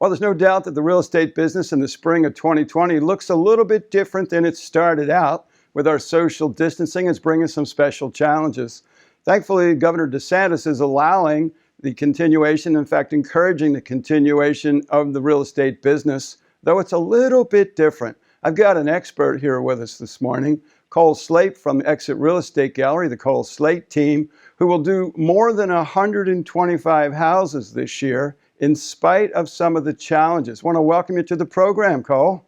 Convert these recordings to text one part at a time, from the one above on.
Well, there's no doubt that the real estate business in the spring of 2020 looks a little bit different than it started out. With our social distancing, it's bringing some special challenges. Thankfully, Governor DeSantis is allowing the continuation, in fact, encouraging the continuation of the real estate business, though it's a little bit different. I've got an expert here with us this morning, Cole Slate from Exit Real Estate Gallery, the Cole Slate Team, who will do more than 125 houses this year in spite of some of the challenges. I want to welcome you to the program, Cole.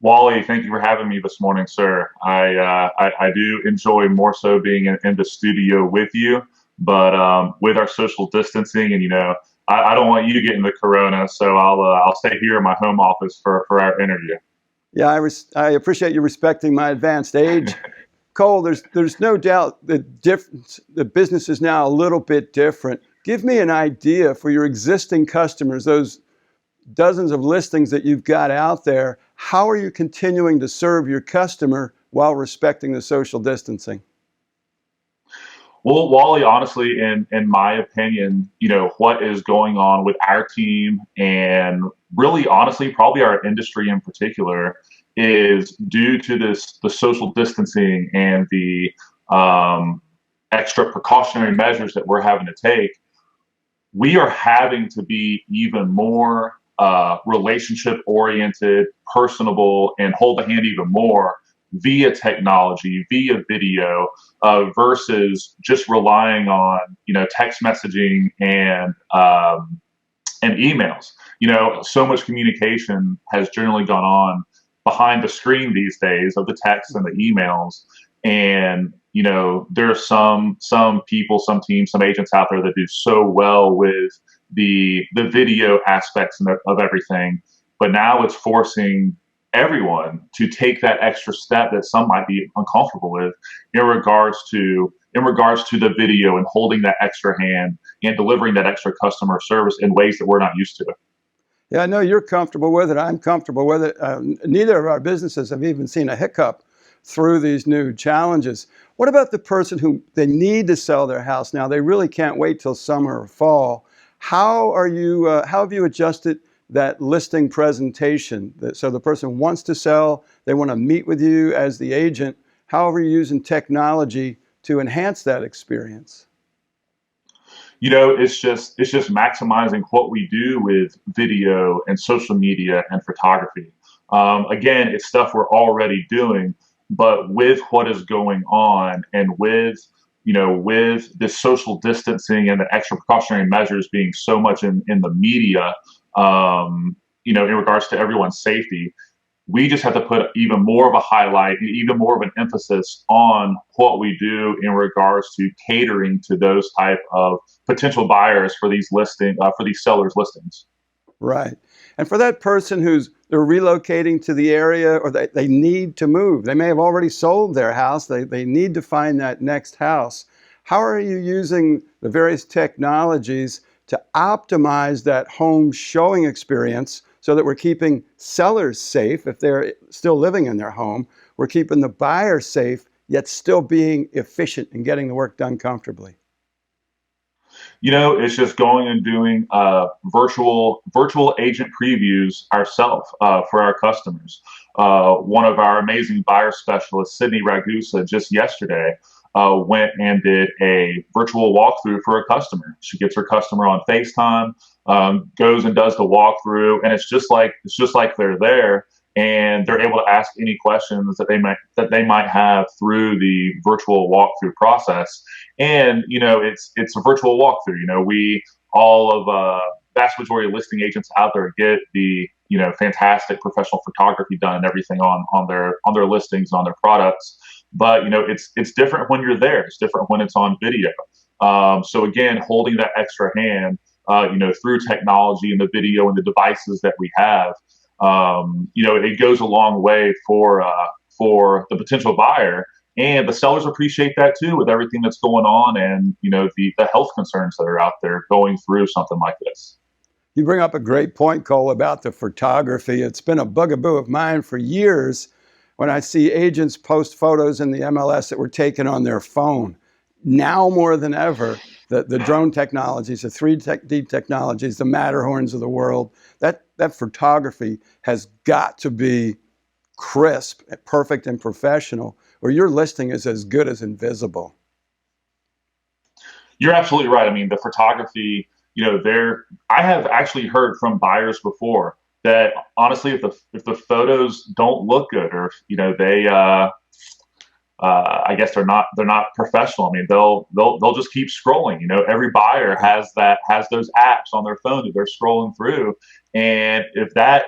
Wally, thank you for having me this morning, sir. I do enjoy more so being in the studio with you, but with our social distancing, and I don't want you getting the corona, so I'll stay here in my home office for our interview. Yeah, I appreciate you respecting my advanced age. Cole, there's no doubt the business is now a little bit different. Give me an idea for your existing customers, those dozens of listings that you've got out there. How are you continuing to serve your customer while respecting the social distancing? Well, Wally, honestly, in my opinion, what is going on with our team and really, honestly, probably our industry in particular is due to the social distancing and the extra precautionary measures that we're having to take. We are having to be even more relationship oriented, personable, and hold the hand even more via technology, via video, versus just relying on text messaging and emails. So much communication has generally gone on behind the screen these days of the texts and the emails, and there are some people, some teams, some agents out there that do so well with the video aspects of everything, but now it's forcing everyone to take that extra step that some might be uncomfortable with in regards to the video and holding that extra hand and delivering that extra customer service in ways that we're not used to. Yeah, I know you're comfortable with it. I'm comfortable with it. Neither of our businesses have even seen a hiccup through these new challenges. What about the person who they need to sell their house now? They really can't wait till summer or fall. How have you adjusted that listing presentation? So the person wants to sell, they want to meet with you as the agent. How are you using technology to enhance that experience? It's just maximizing what we do with video and social media and photography. Again, it's stuff we're already doing, but with what is going on and with the social distancing and the extra precautionary measures being so much in the media, in regards to everyone's safety, we just have to put even more of a highlight, even more of an emphasis on what we do in regards to catering to those type of potential buyers for these sellers' listings. Right. And for that person they're relocating to the area, or they need to move, they may have already sold their house, they need to find that next house. How are you using the various technologies to optimize that home showing experience so that we're keeping sellers safe if they're still living in their home, we're keeping the buyer safe, yet still being efficient and getting the work done comfortably? It's just going and doing virtual agent previews ourselves for our customers. One of our amazing buyer specialists, Sydney Ragusa, just yesterday went and did a virtual walkthrough for a customer. She gets her customer on FaceTime, goes and does the walkthrough, and it's just like they're there, and they're able to ask any questions that they might have through the virtual walkthrough process. And it's a virtual walkthrough. We all of vast majority of listing agents out there get the fantastic professional photography done and everything on their listings, on their products. But it's different when you're there. It's different when it's on video. So again, holding that extra hand, through technology and the video and the devices that we have, it goes a long way for the potential buyer, and the sellers appreciate that too, with everything that's going on and the health concerns that are out there going through something like this. You bring up a great point, Cole, about the photography. It's been a bugaboo of mine for years when I see agents post photos in the MLS that were taken on their phone. Now more than ever, the drone technologies, the 3D technologies, the Matterhorns of the world. That photography has got to be crisp, perfect, and professional, or your listing is as good as invisible. You're absolutely right. I mean, the photography, I have actually heard from buyers before that honestly, if the photos don't look good, or they I guess they're not professional. I mean, they'll just keep scrolling. Every buyer has those apps on their phone that they're scrolling through, and if that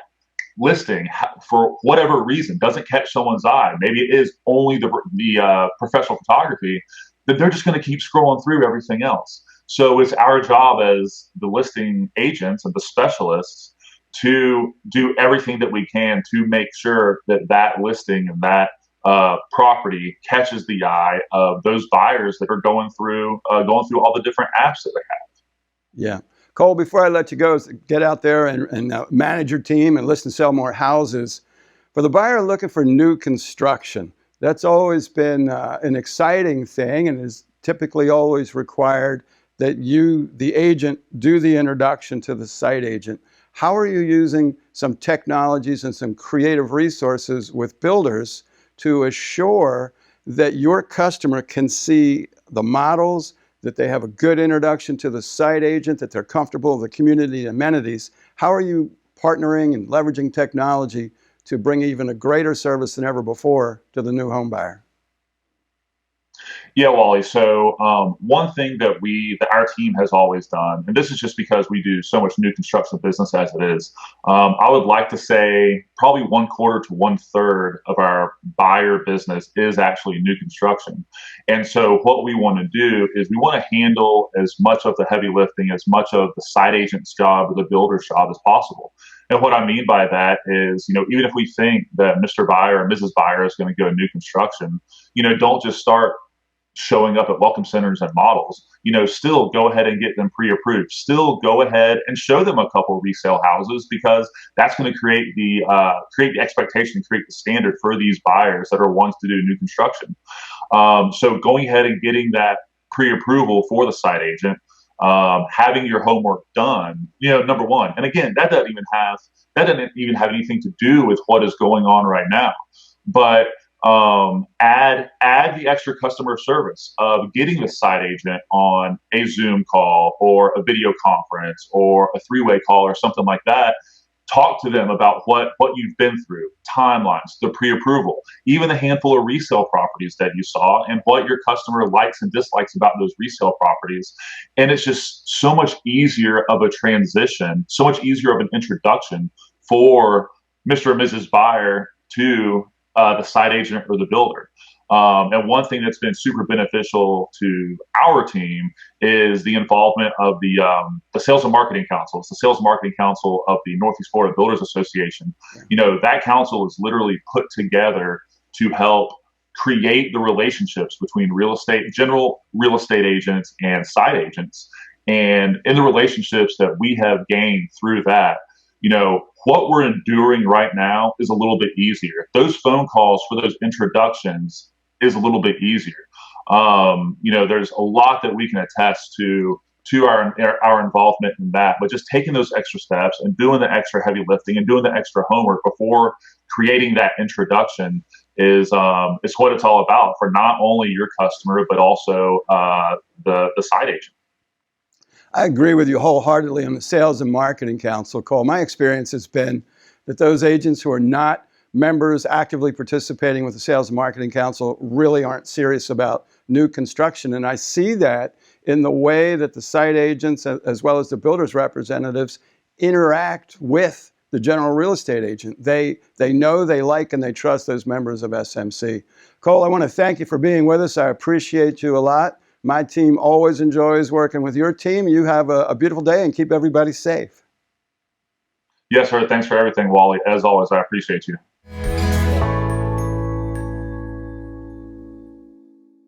listing for whatever reason doesn't catch someone's eye, maybe it is only the professional photography, then they're just going to keep scrolling through everything else. So it's our job as the listing agents and the specialists to do everything that we can to make sure that listing and that property catches the eye of those buyers that are going through all the different apps that they have. Yeah. Cole, before I let you go, get out there and manage your team and list and sell more houses. For the buyer looking for new construction, that's always been an exciting thing, and is typically always required that you, the agent, do the introduction to the site agent. How are you using some technologies and some creative resources with builders to assure that your customer can see the models, that they have a good introduction to the site agent, that they're comfortable with the community amenities? How are you partnering and leveraging technology to bring even a greater service than ever before to the new home buyer? Yeah, Wally. So one thing that our team has always done, and this is just because we do so much new construction business as it is, I would like to say probably 1/4 to 1/3 of our buyer business is actually new construction. And so what we want to do is we want to handle as much of the heavy lifting, as much of the site agent's job or the builder's job as possible. And what I mean by that is, even if we think that Mr. Buyer or Mrs. Buyer is going to go new construction, don't just start showing up at welcome centers and models. Still go ahead and get them pre-approved. Still go ahead and show them a couple resale houses, because that's going to create the expectation, create the standard for these buyers that are ones to do new construction. So going ahead and getting that pre-approval for the site agent, having your homework done, number one. And again, that doesn't even have anything to do with what is going on right now. But add the extra customer service of getting the site agent on a Zoom call or a video conference or a three-way call or something like that. Talk to them about what you've been through, timelines, the pre-approval, even the handful of resale properties that you saw, and what your customer likes and dislikes about those resale properties. And it's just so much easier of a transition, so much easier of an introduction for Mr. and Mrs. Buyer to the site agent or the builder. And one thing that's been super beneficial to our team is the involvement of the Sales and Marketing Council. It's the Sales and Marketing Council of the Northeast Florida Builders Association. That council is literally put together to help create the relationships between general real estate agents and site agents. And in the relationships that we have gained through that, what we're enduring right now is a little bit easier. Those phone calls for those introductions is a little bit easier. There's a lot that we can attest to our involvement in that, but just taking those extra steps and doing the extra heavy lifting and doing the extra homework before creating that introduction is what it's all about for not only your customer, but also the site agent. I agree with you wholeheartedly on the Sales and Marketing Council, Cole. My experience has been that those agents who are not members actively participating with the Sales and Marketing Council really aren't serious about new construction. And I see that in the way that the site agents, as well as the builders representatives, interact with the general real estate agent. They know, they like, and they trust those members of SMC. Cole, I want to thank you for being with us. I appreciate you a lot. My team always enjoys working with your team. You have a beautiful day, and keep everybody safe. Yes, sir. Thanks for everything, Wally. As always, I appreciate you.